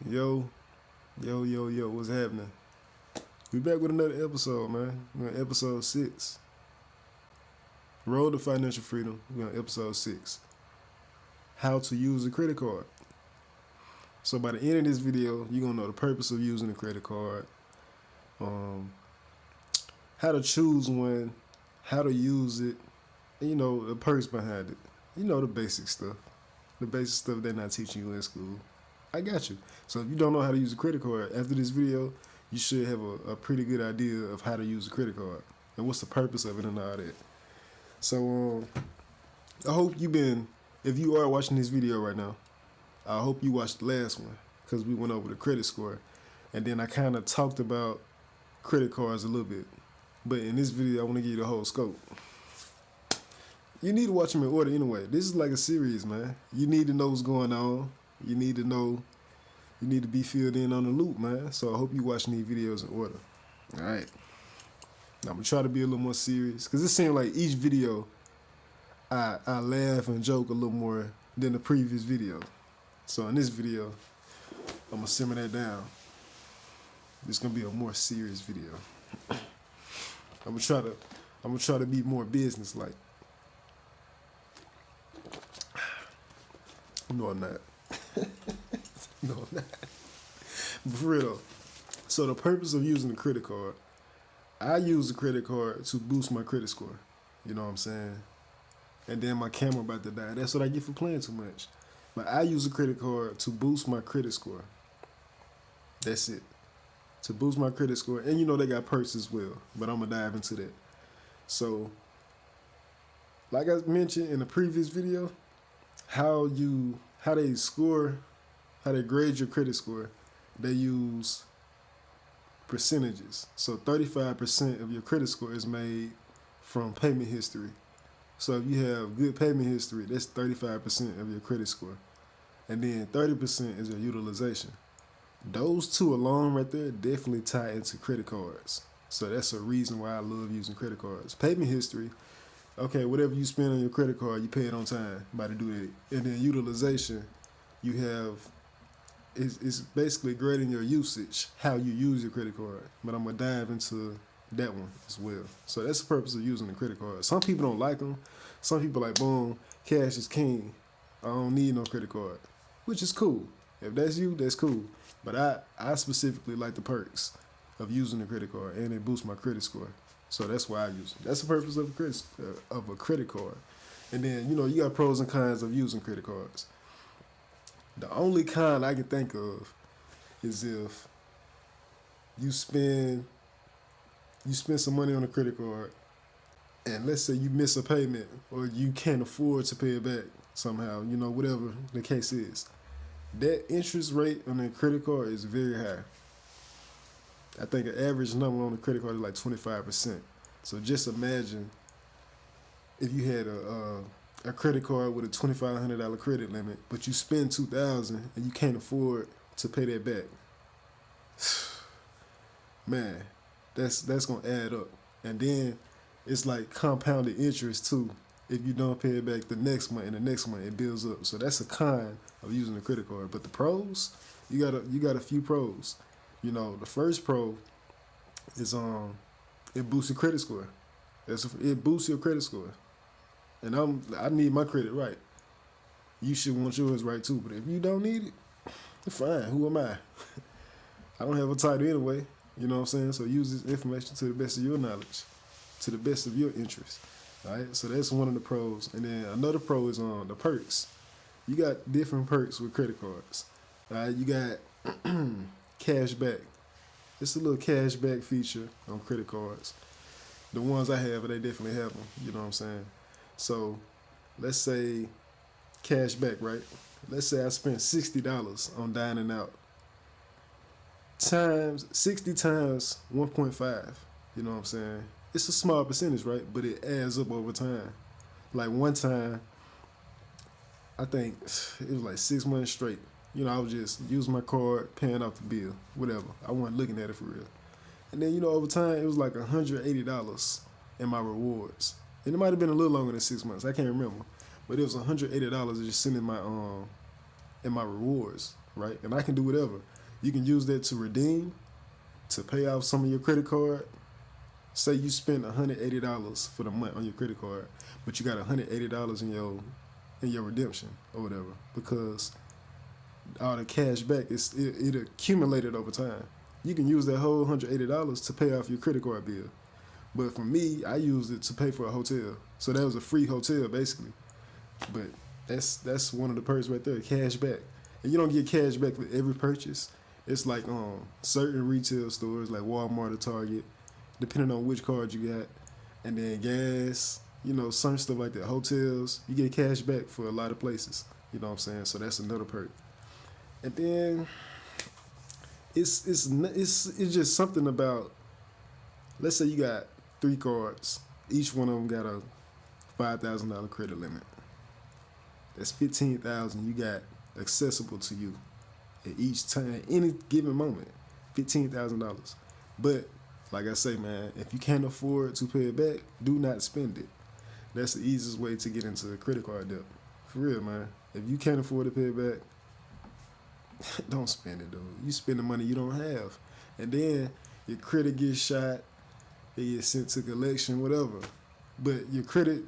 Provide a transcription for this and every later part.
Yo, yo, what's happening? We back with another episode, man. We're on episode 6. Road to Financial Freedom. We're on episode 6. How to use a credit card. So by the end of this video, you're going to know the purpose of using a credit card, how to choose one, how to use it, and the perks behind it. The basic stuff. The basic stuff they're not teaching you in school. I got you. So if you don't know how to use a credit card, after this video, you should have a pretty good idea of how to use a credit card and what's the purpose of it and all that. So I hope if you are watching this video right now, I hope you watched the last one because we went over the credit score. And then I kind of talked about credit cards a little bit. But in this video, I want to give you the whole scope. You need to watch them in order anyway. This is like a series, man. You need to know what's going on. You need to be filled in on the loop, man. So I hope you watching these videos in order. All right. Now I'm going to try to be a little more serious because it seems like each video I laugh and joke a little more than the previous video. So in this video, I'm going to simmer that down. This is going to be a more serious video. I'm going to try to be more business-like. No, I'm not. No, I'm not. But for real though. So the purpose of using a credit card, I use a credit card to boost my credit score. You know what I'm saying? And then my camera about to die. That's what I get for playing too much. But I use a credit card to boost my credit score. That's it. To boost my credit score. And they got perks as well. But I'm going to dive into that. So, like I mentioned in the previous video, how they grade your credit score, they use percentages. So 35% of your credit score is made from payment history. So if you have good payment history, that's 35% of your credit score. And then 30% is your utilization. Those two alone right there definitely tie into credit cards. So that's a reason why I love using credit cards. Payment history, okay, whatever you spend on your credit card, you pay it on time by the due date. And then utilization, it's basically grading your usage, how you use your credit card. But I'm going to dive into that one as well. So that's the purpose of using the credit card. Some people don't like them. Some people like, boom, cash is king. I don't need no credit card, which is cool. If that's you, that's cool. But I specifically like the perks of using the credit card, and it boosts my credit score. So that's why I use it. That's the purpose of a credit card. And then, you got pros and cons of using credit cards. The only con I can think of is if you spend some money on a credit card, and let's say you miss a payment or you can't afford to pay it back somehow, whatever the case is. That interest rate on the credit card is very high. I think an average number on the credit card is like 25%. So just imagine if you had a credit card with a $2,500 credit limit, but you spend $2,000 and you can't afford to pay that back. Man, that's gonna add up. And then it's like compounded interest too. If you don't pay it back the next month and the next month, it builds up. So that's a con of using a credit card. But the pros, you got a few pros. The first pro is it boosts your credit score. It boosts your credit score. And I need my credit right. You should want yours right too. But if you don't need it, fine. Who am I? I don't have a title anyway. You know what I'm saying? So use this information to the best of your knowledge, to the best of your interest. All right. So that's one of the pros. And then another pro is the perks. You got different perks with credit cards. All right. You got cash back. It's a little cash back feature on credit cards. The ones I have, they definitely have them. You know what I'm saying? So let's say cash back, right? Let's say I spent $60 on dining out. 60 times 1.5. You know what I'm saying? It's a small percentage, right? But it adds up over time. Like one time, I think it was like 6 months straight. I would just use my card, paying off the bill, whatever. I wasn't looking at it for real. And then, over time, it was like $180 in my rewards. And it might have been a little longer than 6 months. I can't remember. But it was $180 just sitting in my rewards. right? And I can do whatever. You can use that to redeem, to pay off some of your credit card. Say you spent $180 for the month on your credit card, but you got $180 in your redemption or whatever, because all the cash back it accumulated over time. You can use that whole $180 to pay off your credit card bill. But for me, I used it to pay for a hotel. So that was a free hotel basically. But that's one of the perks right there, cash back. And you don't get cash back for every purchase. It's like certain retail stores like Walmart or Target, depending on which card you got. And then gas, some stuff like that. Hotels, you get cash back for a lot of places. You know what I'm saying? So that's another perk. And then it's just something about, let's say you got 3 cards. Each one of them got a $5,000 credit limit. That's $15,000 you got accessible to you at each time, any given moment. $15,000. But like I say, man, if you can't afford to pay it back, do not spend it. That's the easiest way to get into credit card debt. For real, man. If you can't afford to pay it back, don't spend it, dude. You spend the money you don't have. And then your credit gets shot, it gets sent to collection, whatever. But your credit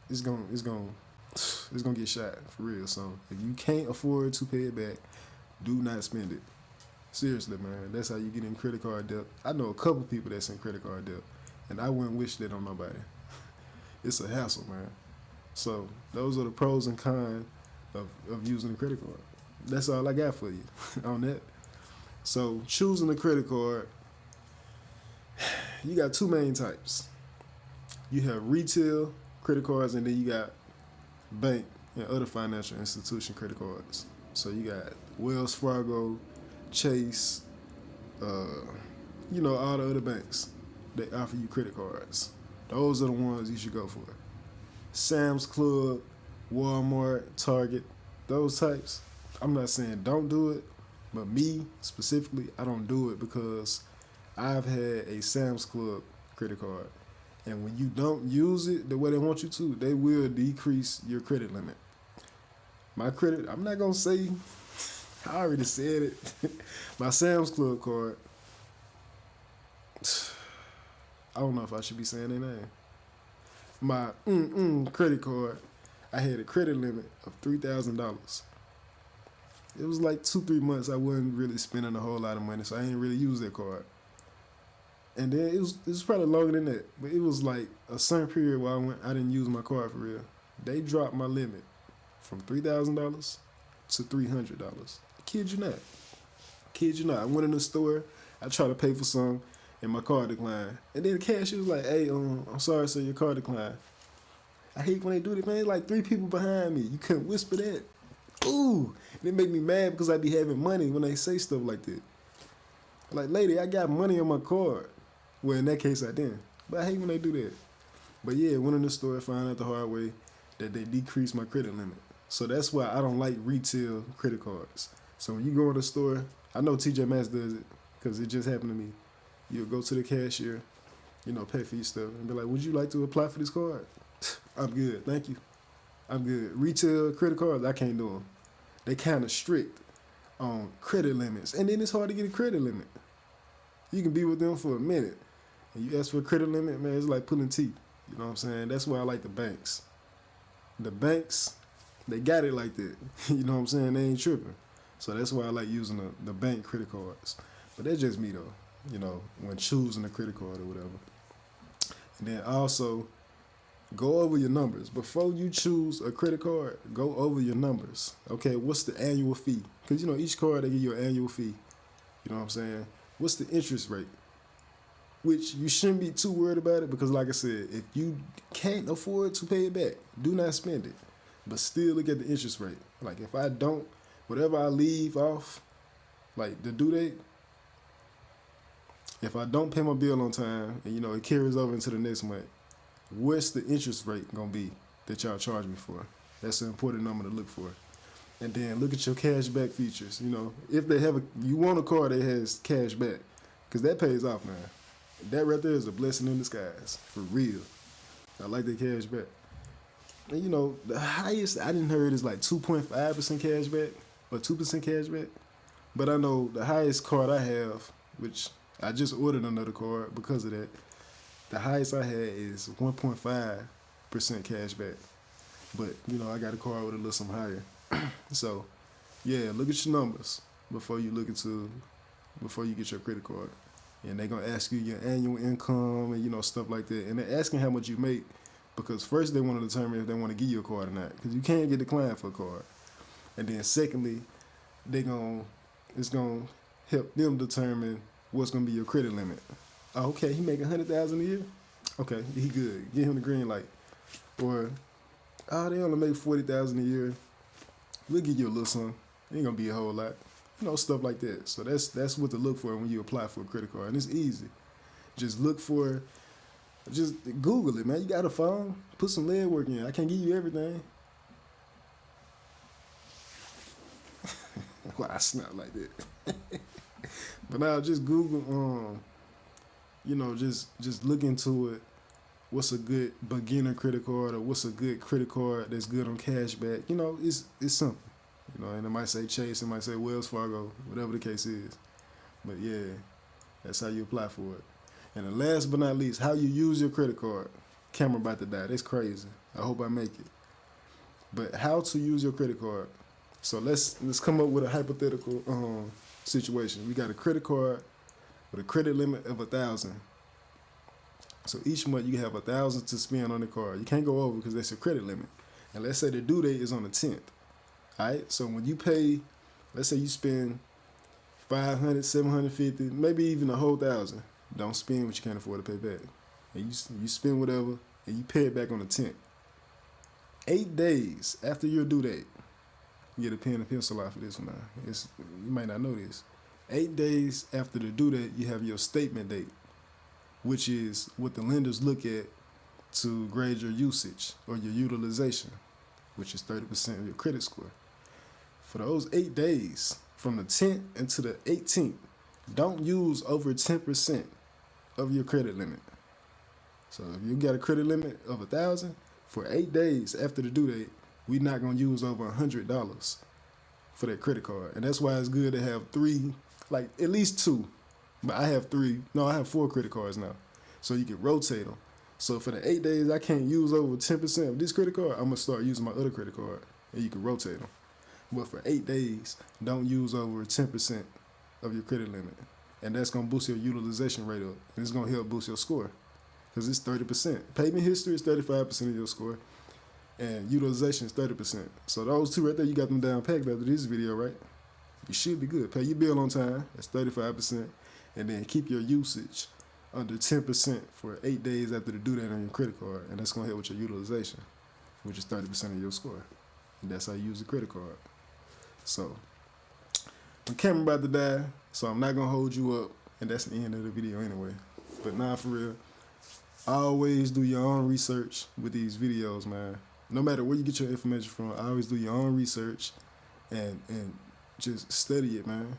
is gonna get shot, for real. So if you can't afford to pay it back, do not spend it. Seriously, man. That's how you get in credit card debt. I know a couple people that's in credit card debt, and I wouldn't wish that on nobody. It's a hassle, man. So those are the pros and cons of using a credit card. That's all I got for you on that. So choosing a credit card, you got 2 main types. You have retail credit cards, and then you got bank and other financial institution credit cards. So you got Wells Fargo, Chase, all the other banks that offer you credit cards. Those are the ones you should go for. Sam's Club, Walmart, Target, those types. I'm not saying don't do it, but me specifically, I don't do it because I've had a Sam's Club credit card. And when you don't use it the way they want you to, they will decrease your credit limit. My credit, I'm not going to say, I already said it. My Sam's Club card, I don't know if I should be saying their name. My credit card, I had a credit limit of $3,000. It was like 2-3 months I wasn't really spending a whole lot of money, so I didn't really use that card. And then it was probably longer than that, but it was like a certain period where I didn't use my card for real. They dropped my limit from $3,000 to $300. Kid you not. I went in the store, I tried to pay for some, and my card declined. And then the cashier was like, "Hey, I'm sorry, sir, your card declined." I hate when they do that, man. It's like 3 people behind me. You couldn't whisper that. Ooh, and it make me mad because I be having money when they say stuff like that. Like, lady, I got money on my card. Well, in that case, I didn't. But I hate when they do that. But yeah, went in the store, found out the hard way that they decreased my credit limit. So that's why I don't like retail credit cards. So when you go in the store, I know TJ Maxx does it because it just happened to me. You'll go to the cashier, pay for your stuff, and be like, "Would you like to apply for this card?" "I'm good, thank you. I'm good." Retail credit cards, I can't do them. They kind of strict on credit limits. And then it's hard to get a credit limit. You can be with them for a minute, and you ask for a credit limit, man, it's like pulling teeth. You know what I'm saying? That's why I like the banks. The banks, they got it like that. You know what I'm saying? They ain't tripping. So that's why I like using the bank credit cards. But that's just me, though, when choosing a credit card or whatever. And then also, go over your numbers. Before you choose a credit card, go over your numbers. Okay, what's the annual fee? Because, each card, they give you an annual fee. You know what I'm saying? What's the interest rate? Which you shouldn't be too worried about it because, like I said, if you can't afford to pay it back, do not spend it. But still look at the interest rate. Like, if I don't, whatever I leave off, like the due date, if I don't pay my bill on time and, it carries over into the next month, what's the interest rate going to be that y'all charge me for? That's an important number to look for. And then look at your cash back features. If they have you want a card that has cash back, because that pays off, man. That right there is a blessing in disguise, for real. I like that cash back. And the highest I didn't heard is like 2.5% cash back or 2% cash back. But I know the highest card I have, which I just ordered another card because of that. The highest I had is 1.5% cash back. But you know, I got a card with a little something higher. So yeah, look at your numbers before you before you get your credit card. And they're gonna ask you your annual income and stuff like that. And they're asking how much you make because first they want to determine if they want to give you a card or not because you can't get declined for a card. And then secondly, it's gonna help them determine what's gonna be your credit limit. Oh, okay, he make 100,000 a year. Okay, he good. Give him the green light. Or they only make 40,000 a year. We'll give you a little something. Ain't gonna be a whole lot. Stuff like that. So that's what to look for when you apply for a credit card. And it's easy. Just Google it, man. You got a phone? Put some lead work in. I can't give you everything. Why I snap like that? But now just Google, just look into it. What's a good beginner credit card or what's a good credit card that's good on cash back? It's simple. And it might say Chase, it might say Wells Fargo, whatever the case is. But yeah, that's how you apply for it. And then last but not least, how you use your credit card. Camera about to die. That's crazy. I hope I make it. But how to use your credit card. So let's come up with a hypothetical situation. We got a credit card with a credit limit of 1,000. So each month you have 1,000 to spend on the card. You can't go over because that's your credit limit. And let's say the due date is on the 10th. All right. So when you pay, let's say you spend 500, 750, maybe even a whole 1,000. Don't spend what you can't afford to pay back. And you spend whatever and you pay it back on the 10th. 8 days after your due date, you get a pen and pencil out for this one now. You might not know this. 8 days after the due date, you have your statement date, which is what the lenders look at to grade your usage or your utilization, which is 30% of your credit score. For those 8 days, from the 10th until the 18th, don't use over 10% of your credit limit. So if you got a credit limit of 1,000, for 8 days after the due date, we're not gonna use over $100 for that credit card. And that's why it's good to have at least two. But I have 3. No, I have 4 credit cards now. So you can rotate them. So for the 8 days, I can't use over 10% of this credit card. I'm gonna start using my other credit card, and you can rotate them. But for 8 days, don't use over 10% of your credit limit, and that's gonna boost your utilization rate up, and it's gonna help boost your score, because it's 30%. Payment history is 35% of your score, and utilization is 30%. So those two right there, you got them down packed after this video, right? You should be good. Pay your bill on time. That's 35%, and then keep your usage under 10% for 8 days after the due date on your credit card, and that's gonna help with your utilization, which is 30% of your score. And that's how you use the credit card. So, my camera about to die, so I'm not gonna hold you up, and that's the end of the video anyway. But nah, for real, always do your own research with these videos, man. No matter where you get your information from, always do your own research and just study it, man.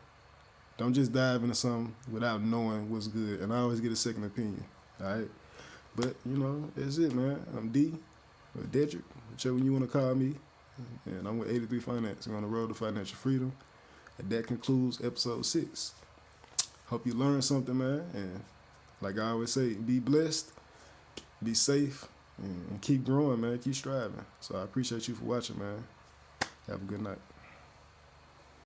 Don't just dive into something without knowing what's good. And I always get a second opinion, all right? But, that's it, man. I'm D, or Dedrick, whichever you want to call me. And I'm with 83 Finance. We're on the road to financial freedom. And that concludes episode 6. Hope you learned something, man. And like I always say, be blessed, be safe, and keep growing, man. Keep striving. So I appreciate you for watching, man. Have a good night.